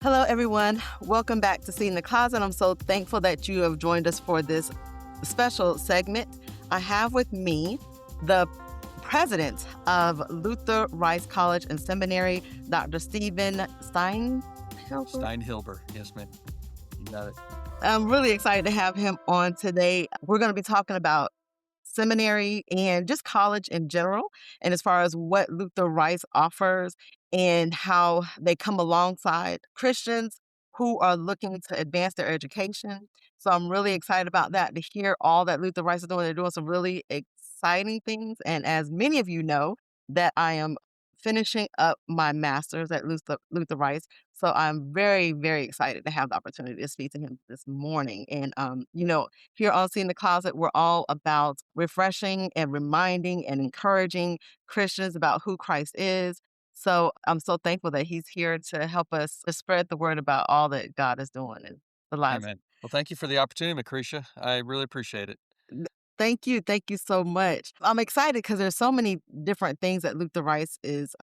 Hello, everyone. Welcome back to Seeing the Closet. I'm so thankful that you have joined us for this special segment. I have with me the president of Luther Rice College and Seminary, Dr. Stephen Steinhilber. Steinhilber, yes, ma'am. You got it. I'm really excited to have him on today. We're going to be talking about seminary and just college in general, and as far as what Luther Rice offers and how they come alongside Christians who are looking to advance their education. So I'm really excited about that, to hear all that Luther Rice is doing. They're doing some really exciting things. And as many of you know, that I am finishing up my master's at Luther Rice. So I'm very, very excited to have the opportunity to speak to him this morning. And, here on Seeing the Closet, we're all about refreshing and reminding and encouraging Christians about who Christ is. So I'm so thankful that he's here to help us to spread the word about all that God is doing in the lives. Amen. Well, thank you for the opportunity, Lucretia. I really appreciate it. Thank you. Thank you so much. I'm excited because there's so many different things that Luther Rice is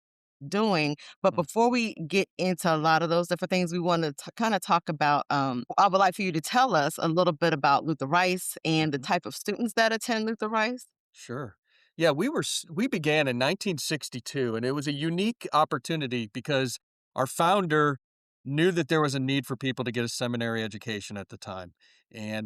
doing. But Mm. before we get into a lot of those different things, we want to kind of talk about, I would like for you to tell us a little bit about Luther Rice and the Mhm. type of students that attend Luther Rice. Sure. Yeah, we began in 1962, and it was a unique opportunity because our founder knew that there was a need for people to get a seminary education at the time.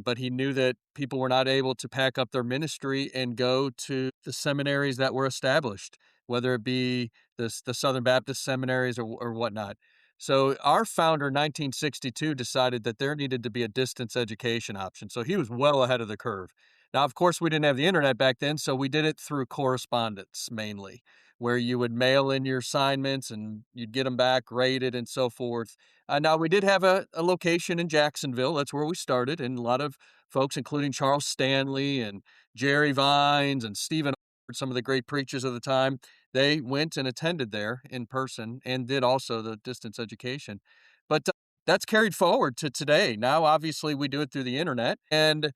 But he knew that people were not able to pack up their ministry and go to the seminaries that were established, whether it be the Southern Baptist seminaries or whatnot. So our founder in 1962 decided that there needed to be a distance education option. So he was well ahead of the curve. Now, of course, we didn't have the internet back then, so we did it through correspondence mainly, where you would mail in your assignments and you'd get them back graded and so forth. Now, we did have a location in Jacksonville. That's where we started, and a lot of folks, including Charles Stanley and Jerry Vines and Stephen, some of the great preachers of the time, they went and attended there in person and did also the distance education. But that's carried forward to today. Now, obviously, we do it through the internet, and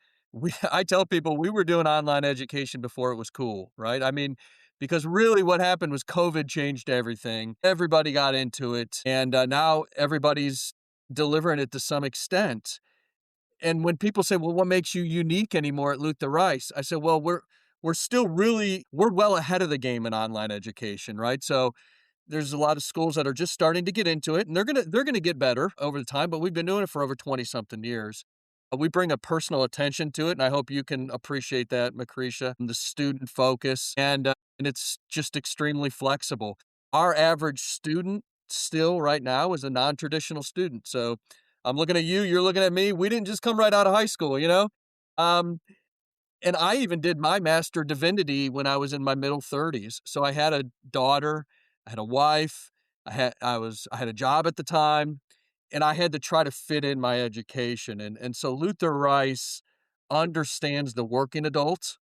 I tell people we were doing online education before it was cool, right? I mean, because really what happened was COVID changed everything. Everybody got into it, and now everybody's delivering it to some extent. And when people say, "Well, what makes you unique anymore at Luther Rice?" I say, "Well, we're well ahead of the game in online education, right?" So there's a lot of schools that are just starting to get into it, and they're gonna get better over the time, but we've been doing it for over 20 something years. We bring a personal attention to it, and I hope you can appreciate that, Macretia, the student focus, and it's just extremely flexible. Our average student still right now is a non-traditional student. So I'm looking at you, you're looking at me. We didn't just come right out of high school, you know? Um, and I even did my Master of Divinity when I was in my middle 30s. So I had a daughter, I had a wife, I had a job at the time, and I had to try to fit in my education. And so Luther Rice understands the working adult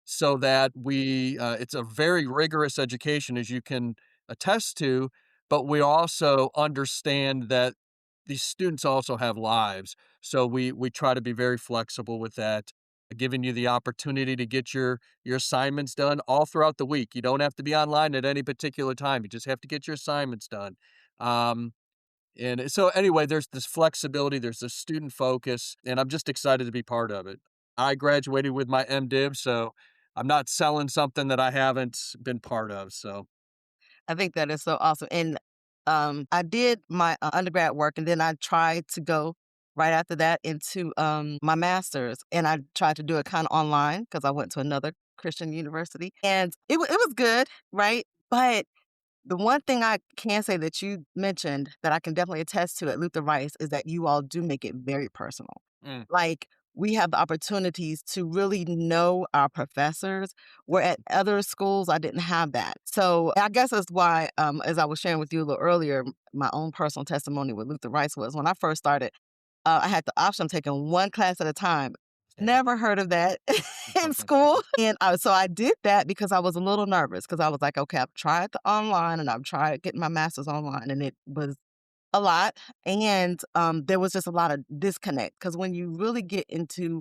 so that it's a very rigorous education, as you can attest to, but we also understand that these students also have lives. So we try to be very flexible with that, giving you the opportunity to get your assignments done all throughout the week. You don't have to be online at any particular time. You just have to get your assignments done. Um, and so anyway, there's this flexibility, there's this student focus, and I'm just excited to be part of it. I graduated with my MDiv, so I'm not selling something that I haven't been part of. So I think that is so awesome. And I did my undergrad work, and then I tried to go right after that into my master's, and I tried to do it kind of online because I went to another Christian university, and it was good, right? But the one thing I can say that you mentioned that I can definitely attest to at Luther Rice is that you all do make it very personal. mm, Like, we have the opportunities to really know our professors, where at other schools, I didn't have that. So I guess that's why, as I was sharing with you a little earlier, my own personal testimony with Luther Rice was when I first started, I had the option of taking one class at a time. yeah. Never heard of that in school. And so I did that because I was a little nervous because I was like, okay, I've tried the online and I've tried getting my master's online, and it was a lot. And there was just a lot of disconnect because when you really get into,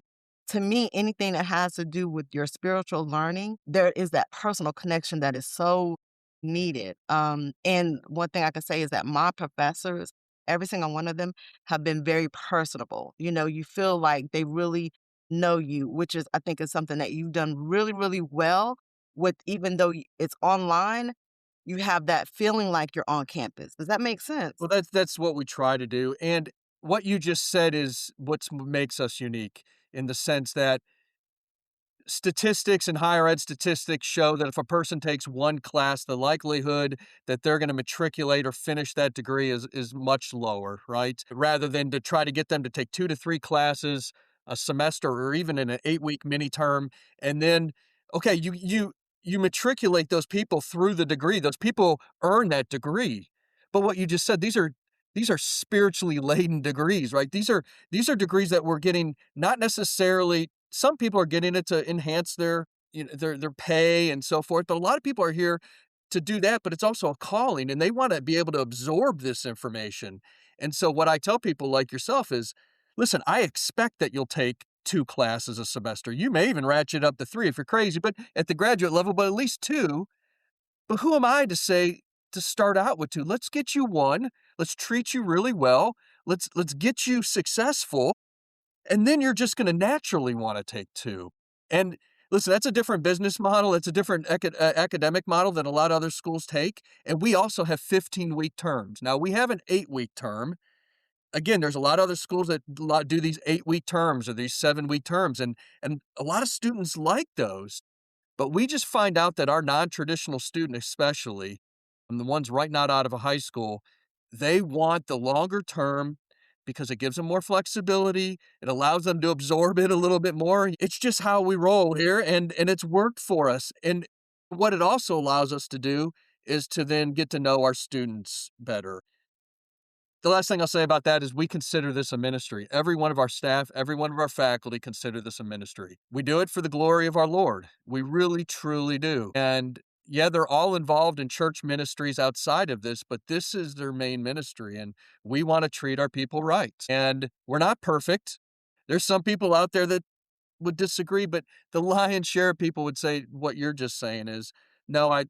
to me, anything that has to do with your spiritual learning, there is that personal connection that is so needed. And one thing I can say is that my professors every single one of them have been very personable. You feel like they really know you, which is I think is something that you've done really, really well with even though it's online, you have that feeling like you're on campus. Does that make sense? Well, that's what we try to do, and what you just said is what makes us unique in the sense that statistics and higher ed statistics show that if a person takes one class, the likelihood that they're gonna matriculate or finish that degree is much lower, right? Rather than to try to get them to take 2 to 3 classes a semester or even in an 8-week mini term, and then, okay, you matriculate those people through the degree, those people earn that degree. But what you just said, these are spiritually laden degrees, right? These are degrees that we're getting not necessarily some people are getting it to enhance their, their pay and so forth, but a lot of people are here to do that, but it's also a calling and they wanna be able to absorb this information. And so what I tell people like yourself is, "Listen, I expect that you'll take 2 classes a semester. You may even ratchet up to 3 if you're crazy, but at the graduate level, but at least 2. But who am I to say to start out with 2? Let's get you 1. Let's treat you really well. Let's get you successful, and then you're just gonna naturally wanna take 2. And listen, that's a different business model, it's a different academic model than a lot of other schools take, and we also have 15-week terms. Now, we have an 8-week term. Again, there's a lot of other schools that do these 8-week terms or these 7-week terms, and a lot of students like those. But we just find out that our non-traditional student especially, and the ones right not out of a high school, they want the longer term because it gives them more flexibility, it allows them to absorb it a little bit more. It's just how we roll here, and it's worked for us, and what it also allows us to do is to then get to know our students better. The last thing I'll say about that is we consider this a ministry. Every one of our staff, every one of our faculty consider this a ministry. We do it for the glory of our Lord. We really, truly do. And yeah, they're all involved in church ministries outside of this, but this is their main ministry. And we want to treat our people right. And we're not perfect. There's some people out there that would disagree, but the lion's share of people would say what you're just saying is, no, I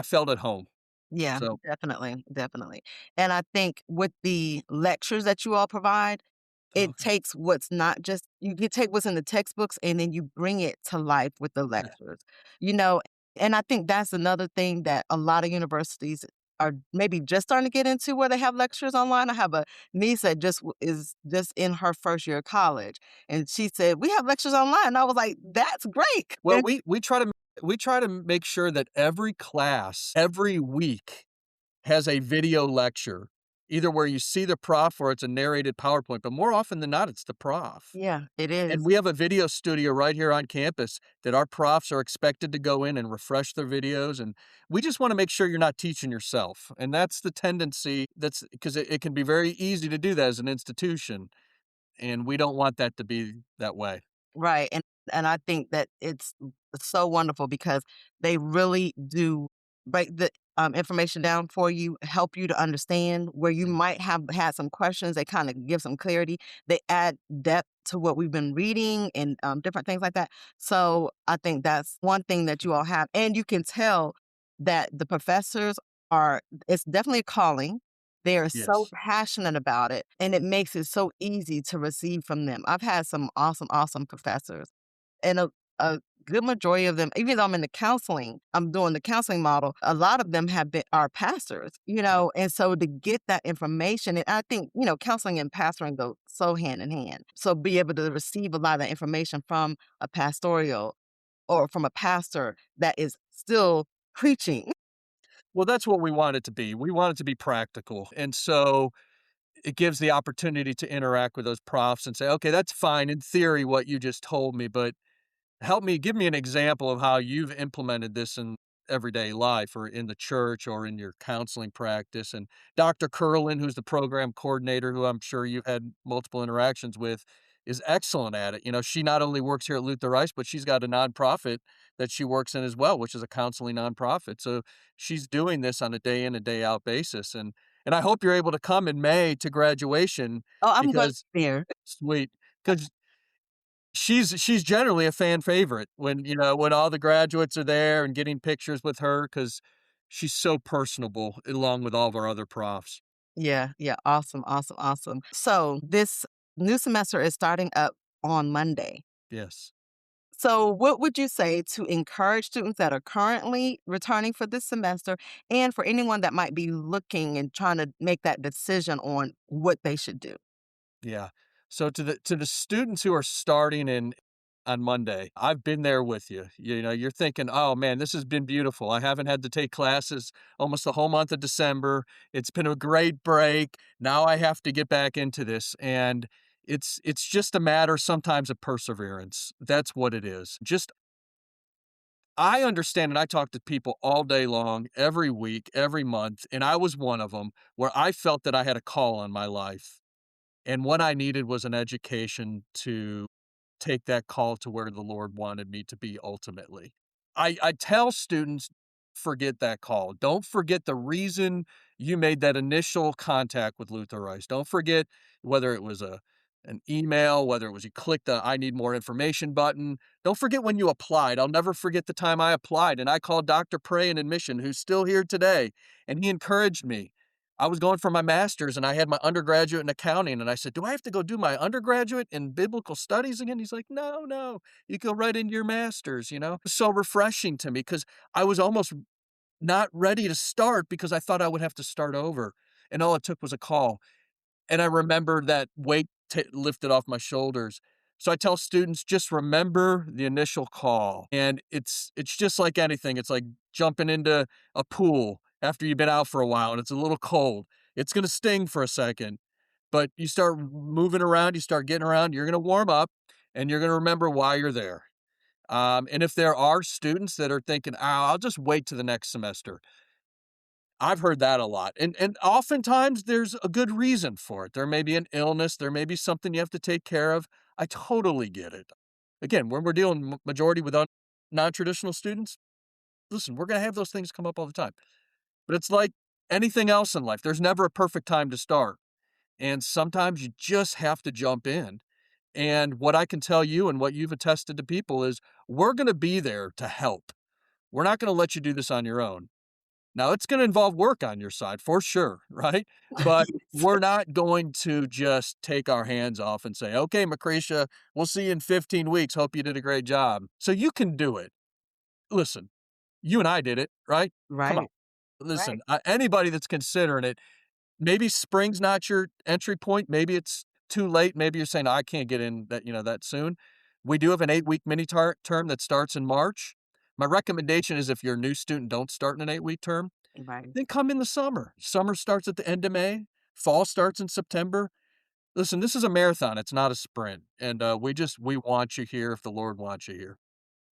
felt at home. Yeah, So, definitely, definitely. And I think with the lectures that you all provide, it okay. takes what's not just you take what's in the textbooks and then you bring it to life with the lectures, you know? And I think that's another thing that a lot of universities are maybe just starting to get into where they have lectures online. I have a niece that is just in her first year of college, and she said, "We have lectures online." And I was like, "That's great." Well, we try to make sure that every class, every week has a video lecture, either where you see the prof or it's a narrated PowerPoint, but more often than not, it's the prof. Yeah, it And is. we have a video studio right here on campus that our profs are expected to go in and refresh their videos, and we just wanna make sure you're not teaching yourself, and that's the tendency that's 'cause it can be very easy to do that as an institution, and we don't want that to be that way. Right, and I think that it's so wonderful because they really do break the, information down for you, help you to understand where you might have had some questions, they kinda give some clarity. They add depth to what we've been reading and, different things like that. So, I think that's one thing that you all have, and you can tell that the professors are it's definitely a calling. They are so Yes. passionate about it, and it makes it so easy to receive from them. I've had some awesome, awesome professors, and a good majority of them, even though I'm doing the counseling model, a lot of them are pastors, and so to get that information, and I think, counseling and pastoring go so hand in hand. So be able to receive a lot of that information from a pastoral or from a pastor that is still preaching. Well, that's what we want it to be. We want it to be practical, and so it gives the opportunity to interact with those profs and say, "Okay, that's fine in theory what you just told me, but give me an example of how you've implemented this in everyday life or in the church or in your counseling practice." And Dr. Curlin, who's the program coordinator, who I'm sure you've had multiple interactions with, is excellent at it. She not only works here at Luther Rice, but she's got a nonprofit that she works in as well, which is a counseling nonprofit. So she's doing this on a day in and day out basis. And I hope you're able to come in May to graduation Oh, I'm gonna because be there. sweet, because she's generally a fan favorite when all the graduates are there and getting pictures with her because she's so personable along with all of our other profs. Yeah, yeah, awesome, awesome, awesome. So this new semester is starting up on Monday. Yes. So what would you say to encourage students that are currently returning for this semester and for anyone that might be looking and trying to make that decision on what they should do? Yeah. So to the students who are starting in on Monday, I've been there with you. You know, you're thinking, "Oh man, this has been beautiful. I haven't had to take classes almost the whole month of December. It's been a great break. Now I have to get back into this." And it's just a matter sometimes of perseverance. That's what it is. Just I understand, and I talk to people all day long, every week, every month, and I was one of them where I felt that I had a call on my life. And what I needed was an education to take that call to where the Lord wanted me to be ultimately. I tell students, forget that call. Don't forget the reason you made that initial contact with Luther Rice. Don't forget whether it was an email, whether it was you clicked the I need more information button. Don't forget when you applied. I'll never forget the time I applied and I called Dr. Prey in admission, who's still here today, and he encouraged me. I was going for my master's and I had my undergraduate in accounting. And I said, "Do I have to go do my undergraduate in biblical studies again?" He's like, "No, no, you go right into your master's." You know, it was so refreshing to me because I was almost not ready to start because I thought I would have to start over. And all it took was a call. And I remember that weight lifted off my shoulders. So I tell students, just remember the initial call. And it's just like anything. It's like jumping into a pool after you've been out for a while and it's a little cold. It's going to sting for a second, but you start moving around, you start getting around, you're going to warm up and you're going to remember why you're there. And if there are students that are thinking, "Oh, I'll just wait to the next semester." I've heard that a lot, and oftentimes there's a good reason for it. There may be an illness, there may be something you have to take care of. I totally get it. Again, when we're dealing majority with non-traditional students, listen, we're gonna have those things come up all the time. But it's like anything else in life, there's never a perfect time to start, and sometimes you just have to jump in. And what I can tell you and what you've attested to people is we're gonna be there to help. We're not gonna let you do this on your own. Now it's gonna involve work on your side for sure, right? But Yes. we're not going to just take our hands off and say, "Okay, Macretia, we'll see you in 15 weeks. Hope you did a great job." So you can do it. Listen, you and I did it, right? Come on. Right, right, Listen, anybody that's considering it, maybe spring's not your entry point. Maybe it's too late. Maybe you're saying, "I can't get in that, that soon." We do have an 8-week mini term that starts in March. My recommendation is if you're a new student, don't start in an 8-week term. right. Then come in the summer. Summer starts at the end of May. Fall starts in September. Listen, this is a marathon. It's not a sprint. And we want you here if the Lord wants you here.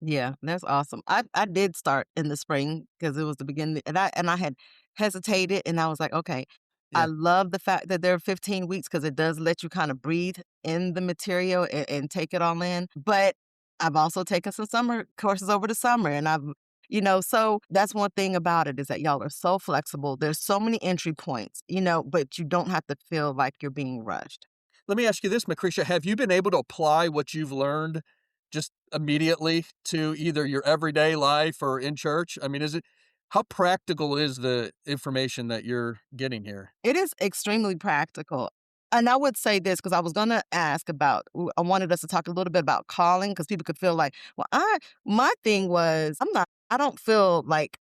Yeah, that's awesome. I did start in the spring because it was the beginning, and I had hesitated, and I was like, okay. I Yeah. love the fact that there are 15 weeks because it does let you kind of breathe in the material and take it all in. But I've also taken some summer courses over the summer, and so that's one thing about it is that y'all are so flexible. There's so many entry points, but you don't have to feel like you're being rushed. Let me ask you this, Macretia. Have you been able to apply what you've learned just immediately to either your everyday life or in church? I mean, how practical is the information that you're getting here? It is extremely practical. And I would say this because I was gonna ask I wanted us to talk a little bit about calling because people could feel like, well, my thing was I don't feel like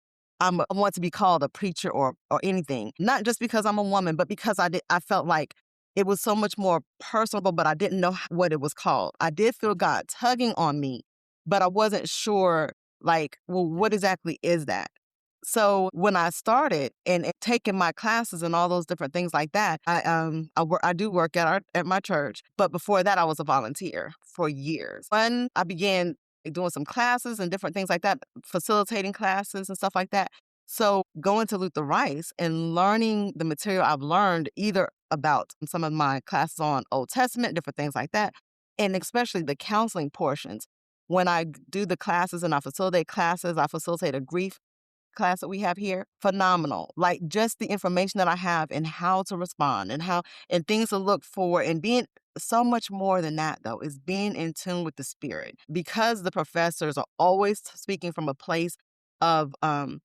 I want to be called a preacher or anything. Not just because I'm a woman, but because I felt like it was so much more personable, but I didn't know what it was called. I did feel God tugging on me, but I wasn't sure like, well, what exactly is that? So when I started and taking my classes and all those different things like that, I do work at my church, but before that I was a volunteer for years. When I began doing some classes and different things like that, facilitating classes and stuff like that. So going to Luther Rice and learning the material I've learned either about some of my classes on Old Testament, different things like that, and especially the counseling portions. When I do the classes and I facilitate classes, I facilitate a grief class that we have here, phenomenal. Like just the information that I have and how to respond and things to look for and being so much more than that though is being in tune with the spirit because the professors are always speaking from a place. of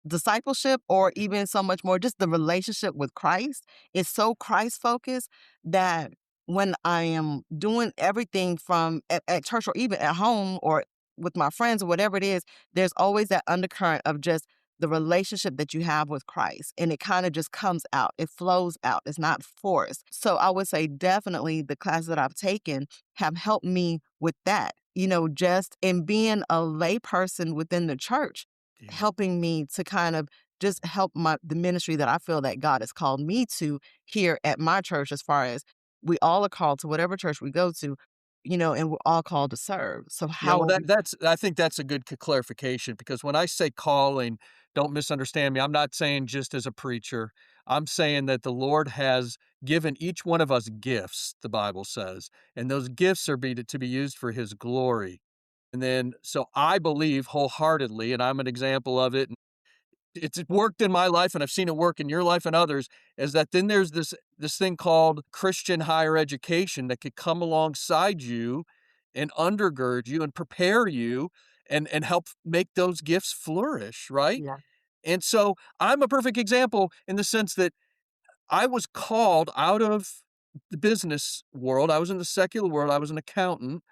discipleship, or even so much more just the relationship with Christ is so Christ focused that when I am doing everything from at church or even at home or with my friends or whatever it is, there's always that undercurrent of just the relationship that you have with Christ. And it kind of just comes out, it flows out, it's not forced. So I would say definitely the classes that I've taken have helped me with that, just in being a lay person within the church, Yeah. helping me to kind of just help the ministry that I feel that God has called me to here at my church, as far as we all are called to whatever church we go to, and we're all called to serve. So Yeah, how well, are we? that's I think that's a good clarification because when I say calling, don't misunderstand me. I'm not saying just as a preacher. I'm saying that the Lord has given each one of us gifts, the Bible says, and those gifts are to be used for His glory. And then, so I believe wholeheartedly, and I'm an example of it, it's worked in my life and I've seen it work in your life and others, is that then there's this thing called Christian higher education that could come alongside you and undergird you and prepare you and help make those gifts flourish, right? Yeah. And so I'm a perfect example in the sense that I was called out of the business world. I was in the secular world. I was an accountant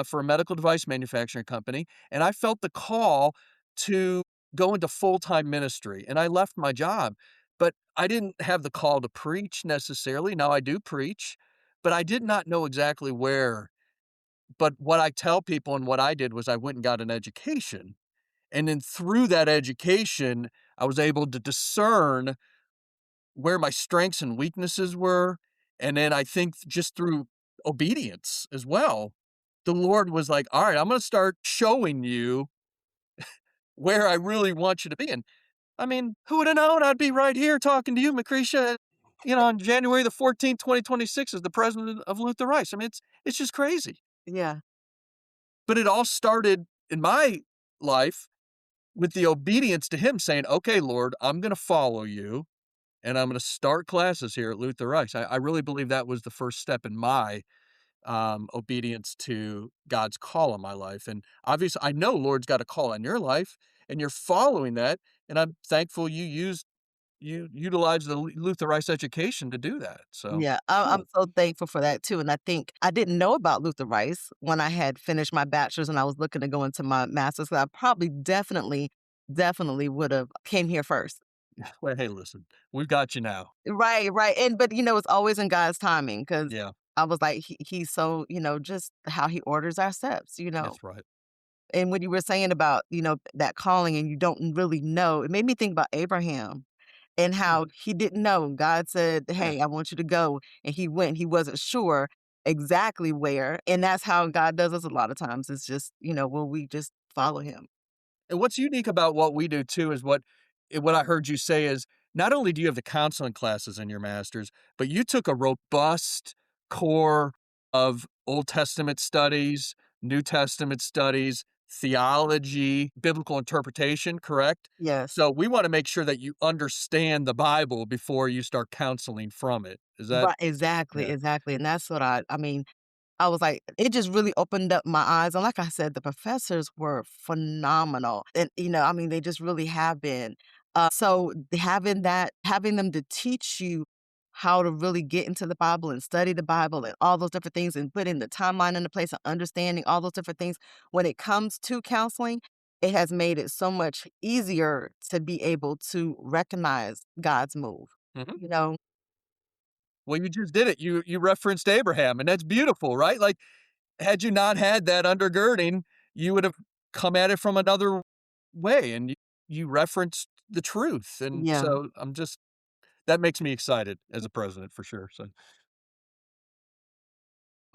for a medical device manufacturing company, and I felt the call to go into full-time ministry, and I left my job. But I didn't have the call to preach necessarily. Now I do preach, but I did not know exactly where. But what I tell people and what I did was I went and got an education. And then through that education, I was able to discern where my strengths and weaknesses were, and then I think just through obedience as well, the Lord was like, "All right, I'm gonna start showing you where I really want you to be." And I mean, who would have known I'd be right here talking to you, Macretia, on January the 14th, 2026 as the president of Luther Rice. I mean, it's just crazy. Yeah. But it all started in my life with the obedience to him saying, "Okay, Lord, I'm gonna follow you. And I'm gonna start classes here at Luther Rice." I really believe that was the first step in my, obedience to God's call on my life, and obviously, I know Lord's got a call on your life, and you're following that, and I'm thankful you utilized the Luther Rice education to do that, so Yeah, I'm cool. so thankful for that too, and I think I didn't know about Luther Rice when I had finished my bachelor's and I was looking to go into my master's, so I probably definitely would've came here first. Well, hey, listen, we've got you now. Right, right, and but, it's always in God's timing, because Yeah, I was like, he's so, just how he orders our steps, that's right. and when you were saying about, that calling and you don't really know, it made me think about Abraham and how Mhm. he didn't know. God said, Yeah. "Hey, I want you to go." And he went. He wasn't sure exactly where. And that's how God does us a lot of times. It's just, will we just follow him? And what's unique about what we do too is what I heard you say is not only do you have the counseling classes in your master's, but you took a robust core of Old Testament studies, New Testament studies, theology, biblical interpretation, correct? Yes. So we want to make sure that you understand the Bible before you start counseling from it. Is that Right. Exactly. yeah. Exactly. And that's what I mean, I was like, it just really opened up my eyes. And like I said, the professors were phenomenal. And, they just really have been. So having them to teach you how to really get into the Bible and study the Bible and all those different things and putting the timeline into place and understanding all those different things when it comes to counseling, it has made it so much easier to be able to recognize God's move. Mhm. You know, Well, you just did it. You referenced Abraham, and that's beautiful, right? Like had you not had that undergirding, you would have come at it from another way, and you referenced the truth, and yeah. so that makes me excited as a president for sure, so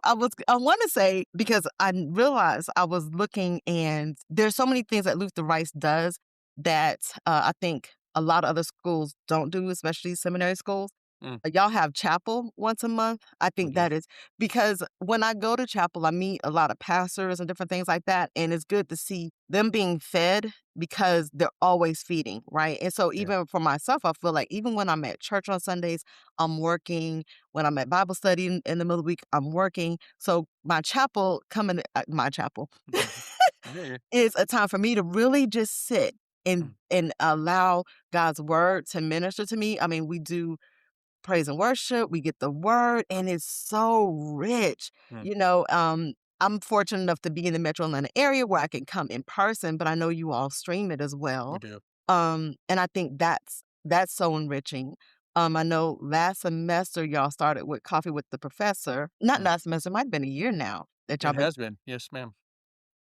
I wanna say because realized I was looking and there's so many things that Luther Rice does that, I think a lot of other schools don't do, especially seminary schools. mm, Y'all have chapel once a month? I we think do. that is because when I go to chapel, I meet a lot of pastors and different things like that, and it's good to see them being fed because they're always feeding, right? And so Yeah. even for myself, I feel like even when I'm at church on Sundays, I'm working. When I'm at Bible study in the middle of the week, I'm working. So my chapel Yeah, yeah. is a time for me to really just sit and Mm, allow God's word to minister to me. I mean, we do praise and worship, we get the word, and it's so rich. mm, You know, I'm fortunate enough to be in the Metro Atlanta area where I can come in person, but I know you all stream it as we well. do. And I think that's so enriching. I know last semester y'all started with Coffee with the Professor. Not Mm. last semester, it might have been a year now that y'all It been. has been. Yes, ma'am.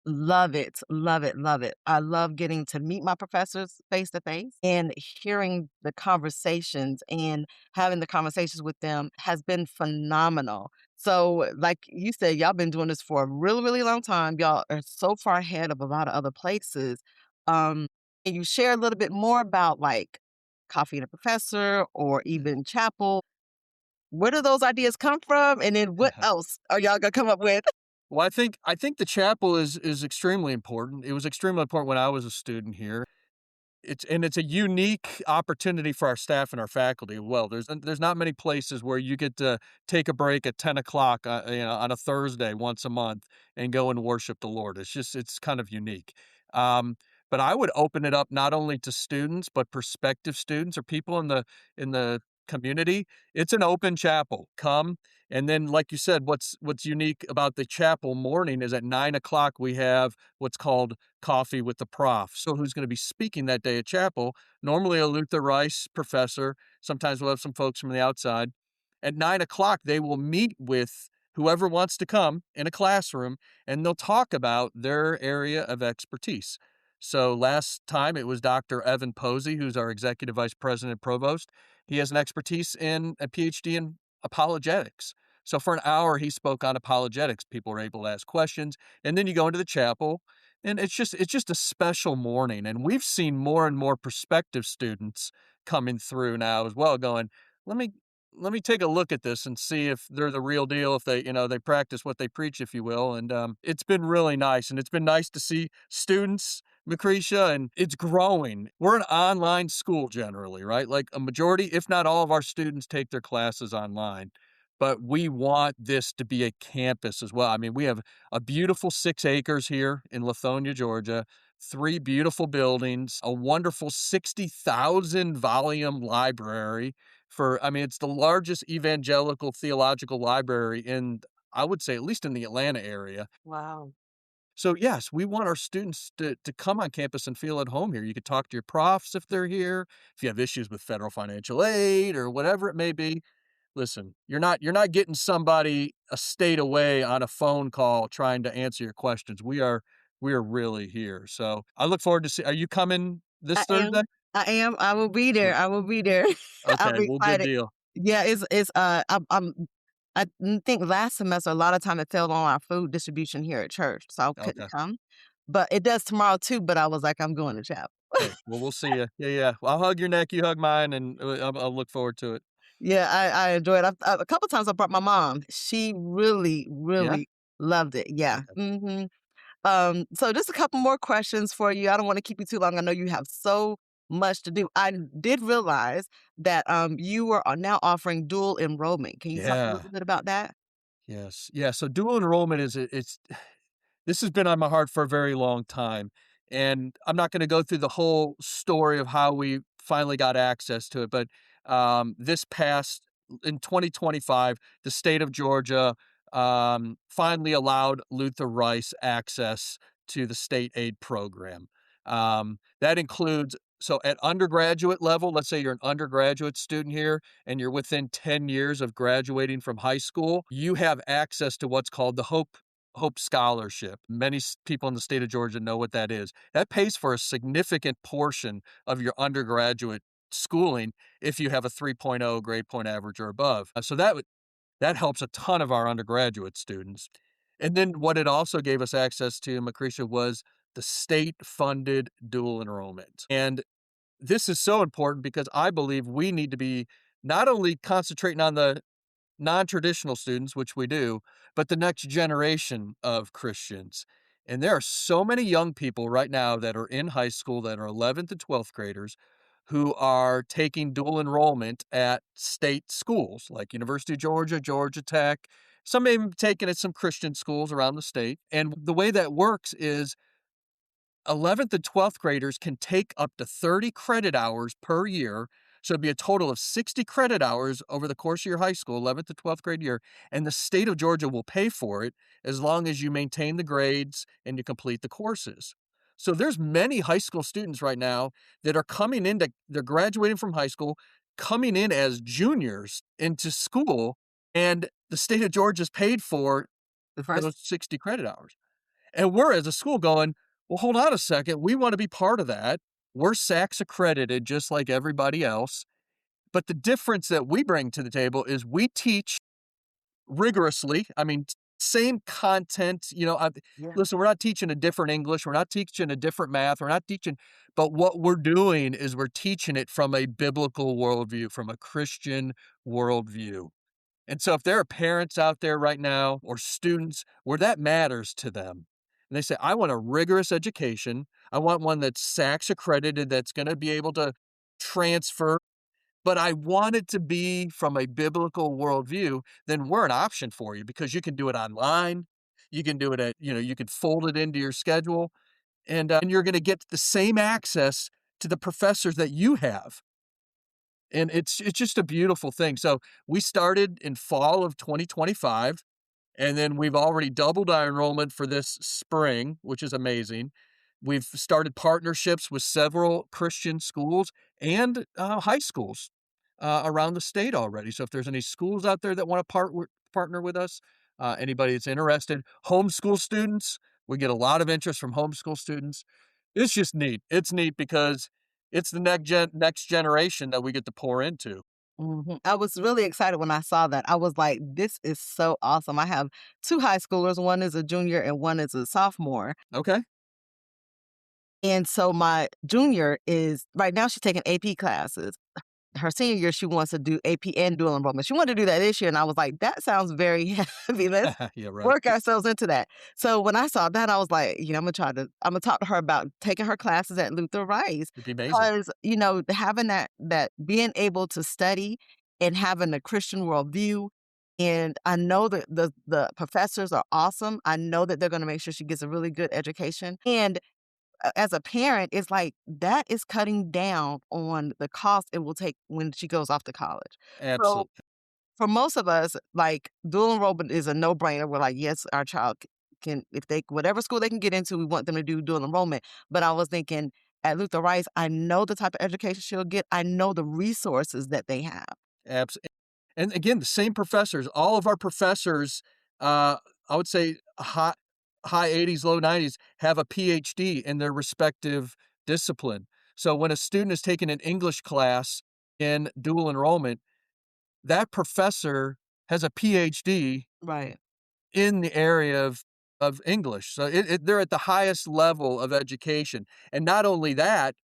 Love it, love it, love it. I love getting to meet my professors face to face and hearing the conversations and having the conversations with them has been phenomenal. So, like you said, y'all been doing this for a really, really long time. Y'all are so far ahead of a lot of other places. Can you share a little bit more about like Coffee and a Professor or even Chapel? Where do those ideas come from? And then what else are y'all gonna come up with? Well, I think the chapel is extremely important. It was extremely important when I was a student here. It's a unique opportunity for our staff and our faculty. Well, there's not many places where you get to take a break at 10 o'clock, on a Thursday once a month and go and worship the Lord. It's kind of unique. Um, but I would open it up not only to students but prospective students or people in the community. It's an open chapel. Come, and then, like you said, what's unique about the chapel morning is at 9 o'clock we have what's called coffee with the prof. So who's going to be speaking that day at chapel? Normally a Luther Rice professor. Sometimes we'll have some folks from the outside. At 9 o'clock, they will meet with whoever wants to come in a classroom and they'll talk about their area of expertise. So last time it was Dr. Evan Posey, who's our executive vice president and provost. He has an expertise in a PhD in apologetics. So for an hour, he spoke on apologetics. People were able to ask questions. And then you go into the chapel and it's just a special morning, and we've seen more and more prospective students coming through now as well going, "Let me let me take a look at this and see if they're the real deal, if they practice what they preach, if you will," and, it's been really nice, and it's been nice to see students, Lucretia, and it's growing. We're an online school generally, right? Like, a majority, if not all of our students take their classes online, but we want this to be a campus as well. I mean, we have a beautiful 6 acres here in Lithonia, Georgia, 3 beautiful buildings, a wonderful 60,000 volume library it's the largest evangelical theological library in, I would say, at least in the Atlanta area. Wow. So, yes, we want our students to come on campus and feel at home here. You could talk to your profs if they're here, if you have issues with federal financial aid or whatever it may be. Listen, you're not getting somebody a state away on a phone call trying to answer your questions. We are really here. So, I look forward to see are you coming this I Thursday? am. I am. I will be there. I will be there. I'll Okay, be well, good excited. deal. Yeah, I think last semester a lot of time it fell on our food distribution here at church, so I couldn't Okay. come. But it does tomorrow too, but I was like, I'm going to chapel. Hey, well, we'll see you. Yeah, yeah. Well, I'll hug your neck, you hug mine, and, I'll look forward to it. Yeah, I enjoyed it. A couple times I brought my mom. She really, Yeah? really loved it. Yeah. Okay. Mhm. So just a couple more questions for you. I don't wanna keep you too long. I know you have so much to do. I did realize that, you are now offering dual enrollment. Can you talk a Yeah. little bit about that? Yes. Yeah, so dual enrollment it's this has been on my heart for a very long time, and I'm not gonna go through the whole story of how we finally got access to it, but, this past in 2025, the state of Georgia, finally allowed Luther Rice access to the state aid program. That includes so at undergraduate level, let's say you're an undergraduate student here and you're within 10 years of graduating from high school, you have access to what's called the Hope Scholarship. Many people in the state of Georgia know what that is. That pays for a significant portion of your undergraduate schooling if you have a 3.0 grade point average or above. So that helps a ton of our undergraduate students. And then what it also gave us access to, Macretia, was the state-funded dual enrollment. And this is so important because I believe we need to be not only concentrating on the non-traditional students, which we do, but the next generation of Christians. And there are so many young people right now that are in high school that are 11th and 12th graders who are taking dual enrollment at state schools like University of Georgia, Georgia Tech. Some may be taken at some Christian schools around the state. And the way that works is 11th and 12th graders can take up to 30 credit hours per year. So it'd be a total of 60 credit hours over the course of your high school, 11th to 12th grade year. And the state of Georgia will pay for it as long as you maintain the grades and you complete the courses. So there's many high school students right now that are coming into, they're graduating from high school, coming in as juniors into school, and the state of Georgia's paid for The first. those 60 credit hours. And we're as a school going, well, hold on a second. We want to be part of that. We're SACS accredited just like everybody else. But the difference that we bring to the table is we teach rigorously. I mean, same content. Yeah. Listen, we're not teaching a different English. We're not teaching a different math. We're not teaching, but what we're doing is we're teaching it from a biblical worldview, from a Christian worldview. And so if there are parents out there right now or students where that matters to them, and they say, I want a rigorous education. I want one that's SACS accredited, that's going to be able to transfer, but I want it to be from a biblical worldview, then we're an option for you because you can do it online. You can do it you can fold it into your schedule, and you're going to get the same access to the professors that you have. And it's just a beautiful thing. So we started in fall of 2025, and then we've already doubled our enrollment for this spring, which is amazing. We've started partnerships with several Christian schools and high schools around the state already. So if there's any schools out there that want to partner with us, anybody that's interested, homeschool students, we get a lot of interest from homeschool students. It's just neat. It's neat because it's the next generation that we get to pour into. I was really excited when I saw that. I was like, "This is so awesome." I have 2 high schoolers, one is a junior and one is a sophomore, Okay. and so my junior is right now she's taking AP classes. Her senior year, she wants to do AP and dual enrollment. She wanted to do that this year, and I was like, "That sounds very heavy. Let's Yeah, right. work ourselves into that." So when I saw that, I was like, I'm gonna talk to her about taking her classes at Luther Rice It'd be amazing. because, having that being able to study and having a Christian worldview, and I know that the professors are awesome. I know that they're gonna make sure she gets a really good education, and as a parent, it's like that is cutting down on the cost it will take when she goes off to college. So Absolutely. for most of us, like dual enrollment is a no-brainer. We're like, yes, our child can, if they, whatever school they can get into, we want them to do dual enrollment. But I was thinking at Luther Rice, I know the type of education she'll get. I know the resources that they have. Abs And again, the same professors, all of our professors, uh, I would say high 80s, low 90s, have a PhD in their respective discipline. So when a student is taking an English class in dual enrollment, that professor has a PhD Right. in the area of English. So they're at the highest level of education. And not only that,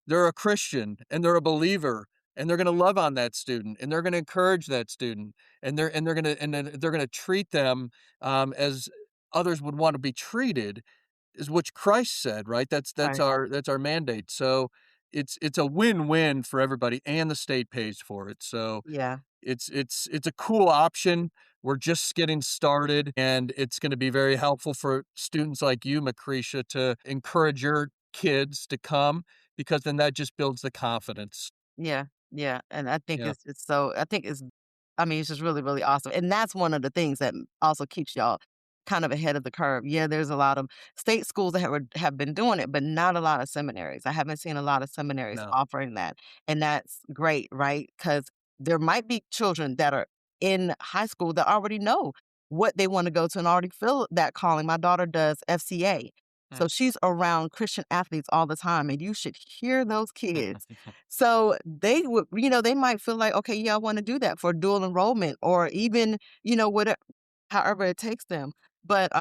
they're a Christian and they're a believer and they're going to love on that student and they're going to encourage that student and they're going to and then they're going to treat them as others would want to be treated, is which Christ said, right? That's Right. our mandate. So it's a win-win for everybody, and the state pays for it. So Yeah. it's a cool option. We're just getting started, and it's going to be very helpful for students like you, Macretia, to encourage your kids to come, because then that just builds the confidence. Yeah, yeah, and I think Yeah. it's so I think it's I mean, it's just really, really awesome, and that's one of the things that also keeps y'all kind of ahead of the curve. Yeah, there's a lot of state schools that have been doing it, but not a lot of seminaries. I haven't seen a lot of seminaries No. offering that, and that's great, right? Because there might be children that are in high school that already know what they wanna go to and already feel that calling. My daughter does FCA, Mm. so she's around Christian athletes all the time, and you should hear those kids. So they would, they might feel like, okay, yeah, I want to do that for dual enrollment or even, whatever, however it takes them. But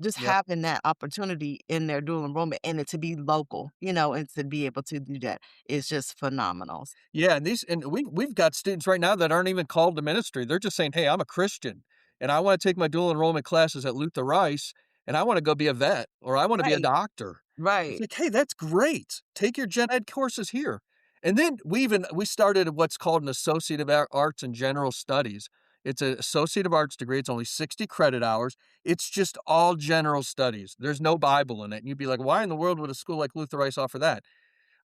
just Yep. having that opportunity in their dual enrollment and it to be local, and to be able to do that is just phenomenal. Yeah, and we've got students right now that aren't even called to ministry. They're just saying, "Hey, I'm a Christian, and I want to take my dual enrollment classes at Luther Rice, and I want to go be a vet, or I want to be a Right, doctor." It's right. like, "Hey, that's great. Take your gen ed courses here." And then we started what's called an Associate of Arts and General Studies. It's an Associate of Arts degree. It's only 60 credit hours. It's just all general studies. There's no Bible in it. And you'd be like, why in the world would a school like Luther Rice offer that?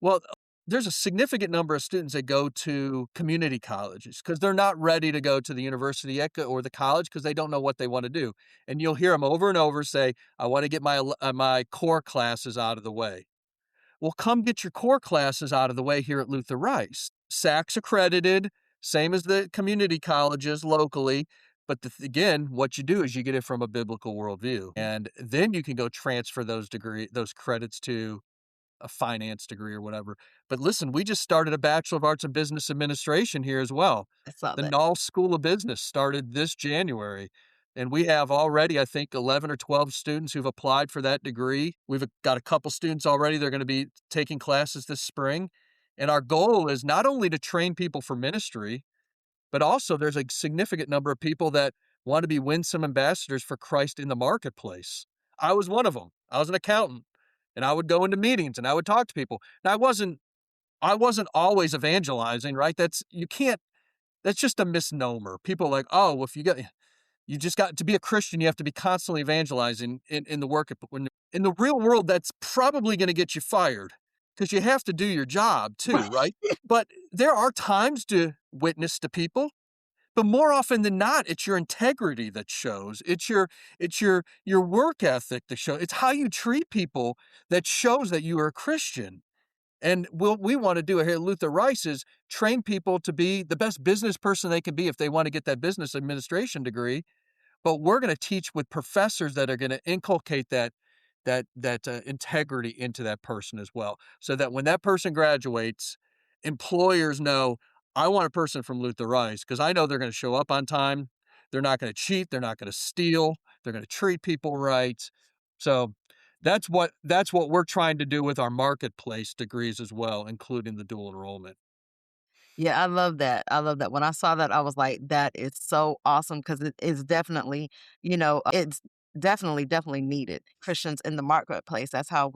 Well, there's a significant number of students that go to community colleges because they're not ready to go to the university yet or the college because they don't know what they want to do. And you'll hear them over and over say, I want to get my core classes out of the way. Well, come get your core classes out of the way here at Luther Rice. SACS accredited, same as the community colleges locally. But again, what you do is you get it from a biblical worldview. And then you can go transfer those credits to a finance degree or whatever. But listen, we just started a Bachelor of Arts in Business Administration here as well. I saw The that. Knoll School of Business started this January. And we have already, I think, 11 or 12 students who've applied for that degree. We've got a couple students already. They're going to be taking classes this spring. And our goal is not only to train people for ministry, but also there's a significant number of people that want to be winsome ambassadors for Christ in the marketplace. I was one of them. I was an accountant, and I would go into meetings and I would talk to people. Now I wasn't always evangelizing, right? That's just a misnomer. People are like, oh, well, you just got to be a Christian, you have to be constantly evangelizing in the work. When in the real world, that's probably going to get you fired because you have to do your job too, right? But there are times to witness to people, but more often than not, it's your integrity that shows. It's your work ethic that shows. It's how you treat people that shows that you are a Christian. And what we want to do here at Luther Rice is train people to be the best business person they can be if they want to get that business administration degree, but we're going to teach with professors that are going to inculcate that integrity into that person as well, so that when that person graduates, employers know I want a person from Luther Rice because I know they're going to show up on time. They're not going to cheat. They're not going to steal. They're going to treat people right. So that's what we're trying to do with our marketplace degrees as well, including the dual enrollment. Yeah, I love that. I love that. When I saw that, I was like, that is so awesome because it is definitely, it's definitely needed. Christians in the marketplace. That's how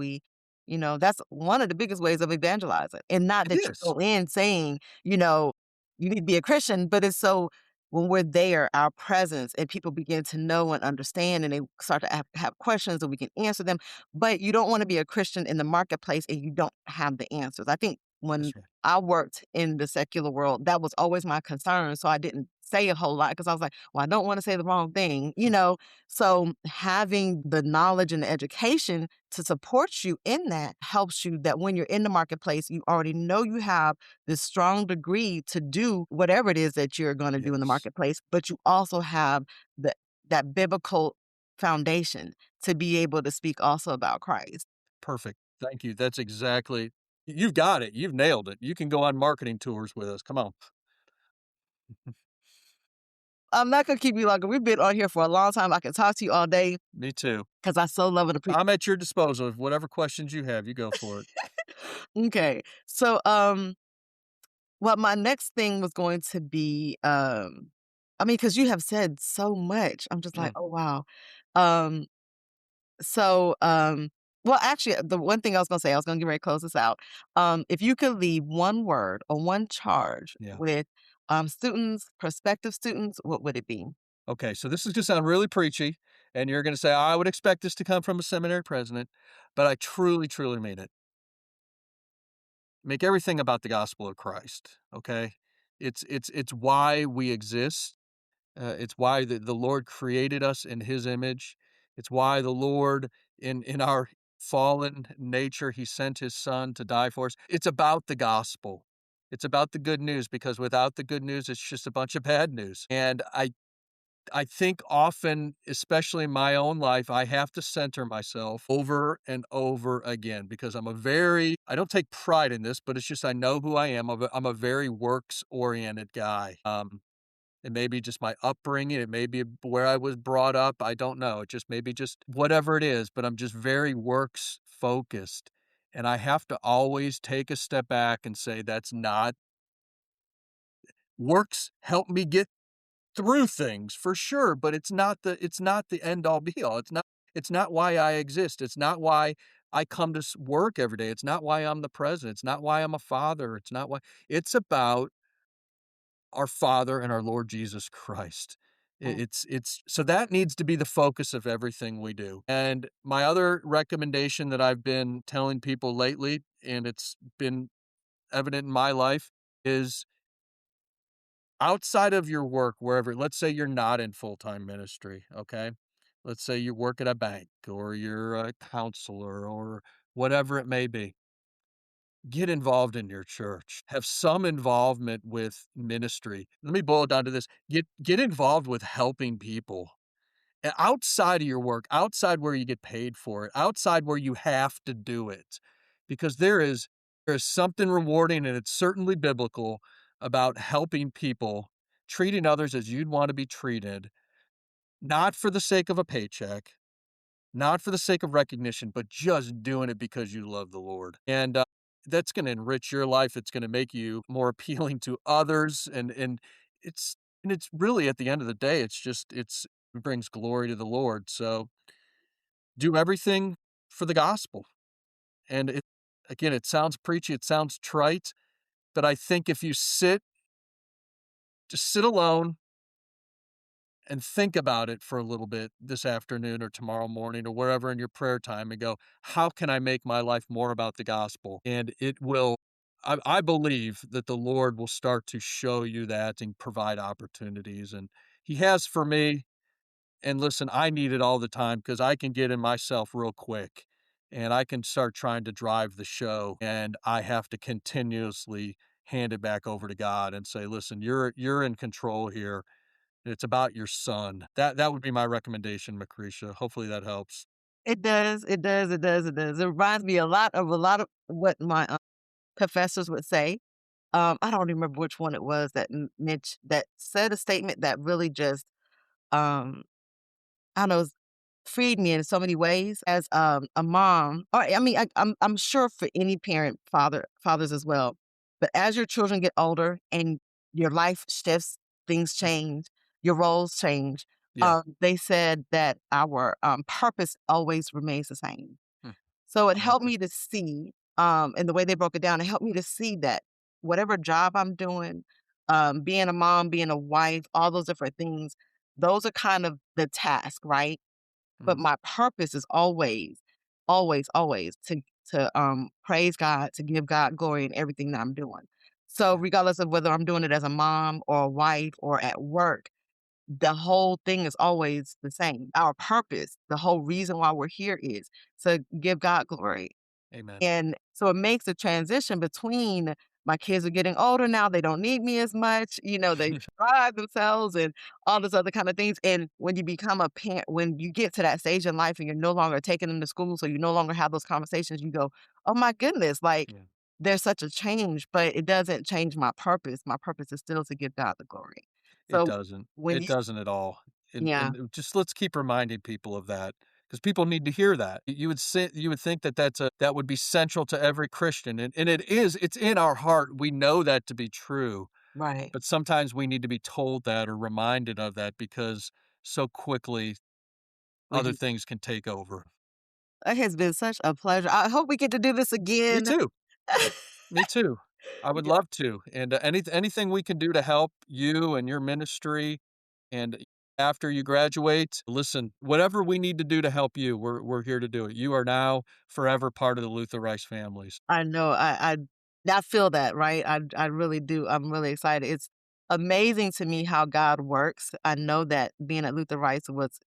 that's one of the biggest ways of evangelizing. And not It that you is. go in saying, you need to be a Christian, but it's so when we're there, our presence and people begin to know and understand and they start to have questions and we can answer them. But you don't want to be a Christian in the marketplace and you don't have the answers. I think when That's right. I worked in the secular world, that was always my concern, so I didn't say a whole lot because I was like, "Well, I don't wanna say the wrong thing," you know? So, having the knowledge and the education to support you in that helps you that when you're in the marketplace, you already know you have this strong degree to do whatever it is that you're gonna do in the Yes. marketplace, but you also have the that biblical foundation to be able to speak also about Christ. Perfect. Thank you. That's exactly you've got it. You've nailed it. You can go on marketing tours with us. Come on. I'm not gonna keep you longer. We've been on here for a long time. I can talk to you all day Me too. because I so love and appreciate. I'm at your disposal. Whatever questions you have, you go for it. Okay. So, what my next thing was going to be, I mean, because you have said so much, I'm just like, Mm, "Oh, wow." Um, so, well, actually, the one thing I was gonna say, I was gonna get ready to close this out. If you could leave one word or one charge yeah. with, students, prospective students, what would it be? Okay. So this is going to sound really preachy, and you're going to say, I would expect this to come from a seminary president, but I truly, truly mean it. Make everything about the gospel of Christ. Okay. It's why we exist. It's why the Lord created us in his image. It's why the Lord, in our fallen nature, he sent his son to die for us. It's about the gospel. It's about the good news because without the good news, it's just a bunch of bad news. And I think often, especially in my own life, I have to center myself over and over again because I don't take pride in this, but it's just I know who I am. I'm a very works oriented guy. It may be just my upbringing. It may be where I was brought up. I don't know. It just maybe just whatever it is, but I'm just very works focused. And I have to always take a step back and say, that's not works help me get through things for sure, but it's not the end all be all. It's not why I exist. It's not why I come to work every day. It's not why I'm the president. It's not why I'm a father. It's not why it's about our Father and our Lord Jesus Christ. Mm. It's so that needs to be the focus of everything we do. And my other recommendation that I've been telling people lately, and it's been evident in my life, is outside of your work, wherever, let's say you're not in full-time ministry, okay? Let's say you work at a bank or you're a counselor or whatever it may be. Get involved in your church. Have some involvement with ministry. Let me boil it down to this. Get involved with helping people. Outside of your work, outside where you get paid for it, outside where you have to do it. Because there is something rewarding, and it's certainly biblical, about helping people, treating others as you'd want to be treated, not for the sake of a paycheck, not for the sake of recognition, but just doing it because you love the Lord. And that's going to enrich your life. It's going to make you more appealing to others. It's and it's really, at the end of the day, it brings glory to the Lord. So do everything for the gospel. And again, it sounds preachy, it sounds trite, but I think if you just sit alone and think about it for a little bit this afternoon or tomorrow morning or wherever in your prayer time and go, how can I make my life more about the gospel? And I believe that the Lord will start to show you that and provide opportunities. And He has for me. And listen, I need it all the time because I can get in myself real quick and I can start trying to drive the show. And I have to continuously hand it back over to God and say, listen, you're in control here. It's about your son. That would be my recommendation, Macretia. Hopefully that helps. It does, it does, it does, it does. It reminds me a lot of what my, professors would say. I don't remember which one it was that that said a statement that really just, um, I don't know, freed me in so many ways as, a mom, or I mean, I'm sure for any parent, fathers as well. But as your children get older and your life shifts, things Mm. change, your roles change, Yeah. they said that our, purpose always remains the same. Hmm. So it I like helped it. me to see, and the way they broke it down, it helped me to see that whatever job I'm doing, being a mom, being a wife, all those different things, those are kind of the task, right? But Mhm. my purpose is always, always, always to praise God, to give God glory in everything that I'm doing. So Yeah. regardless of whether I'm doing it as a mom or a wife or at work, the whole thing is always the same. Our purpose, the whole reason why we're here is to give God glory. Amen. And so it makes a transition between my kids are getting older now, they don't need me as much, they drive themselves and all those other kind of things. And when you become a parent, when you get to that stage in life and you're no longer taking them to school, so you no longer have those conversations, you go, oh my goodness, like Yeah. there's such a change, but it doesn't change my purpose. My purpose is still to give God the glory. It So doesn't. when It you, doesn't at all. yeah, And just let's keep reminding people of that because people need to hear that. You would think that that would be central to every Christian, and it is. It's in our heart. We know that to be true, right. but sometimes we need to be told that or reminded of that because so quickly other things can take over. It has been such a pleasure. I hope we get to do this Me again. too. Me too. I would Yeah, love to, and, anything we can do to help you and your ministry, and after you graduate, listen, whatever we need to do to help you, we're here to do it. You are now forever part of the Luther Rice families. I know. I feel that, right? I really do. I'm really excited. It's amazing to me how God works. I know that being at Luther Rice was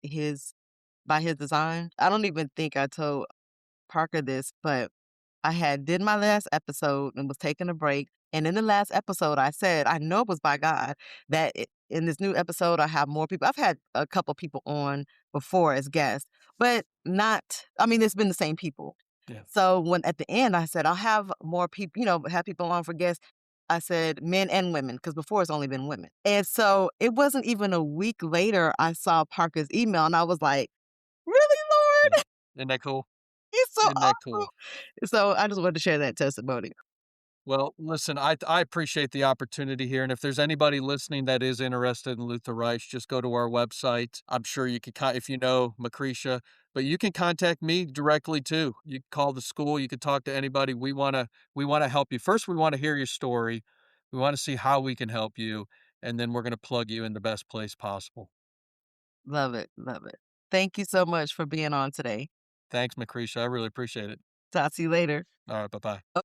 by his design. I don't even think I told Parker this, but I had did my last episode and was taking a break, and in the last episode, I said, "I know it was by God that in this new episode, I have more people." I've had a couple people on before as guests, but not. I mean, it's been the same people. Yeah. So when at the end, I said, "I'll have more people. Have people on for guests." I said men and women because before it's only been women, and so it wasn't even a week later I saw Parker's email, and I was like, "Really, Yeah. Lord? Isn't that cool? He's so Isn't that awesome!" cool? So I just wanted to share that testimony. Well, listen, I appreciate the opportunity here, and if there's anybody listening that is interested in Luther Reich, just go to our website. I'm sure you could, if you know Macretia, but you can contact me directly too. You can call the school. You can talk to anybody. We wanna help you. First, we want to hear your story. We want to see how we can help you, and then we're gonna plug you in the best place possible. Love it, love it. Thank you so much for being on today. Thanks, Macretia. I really appreciate it. Talk to you later. All right, bye-bye.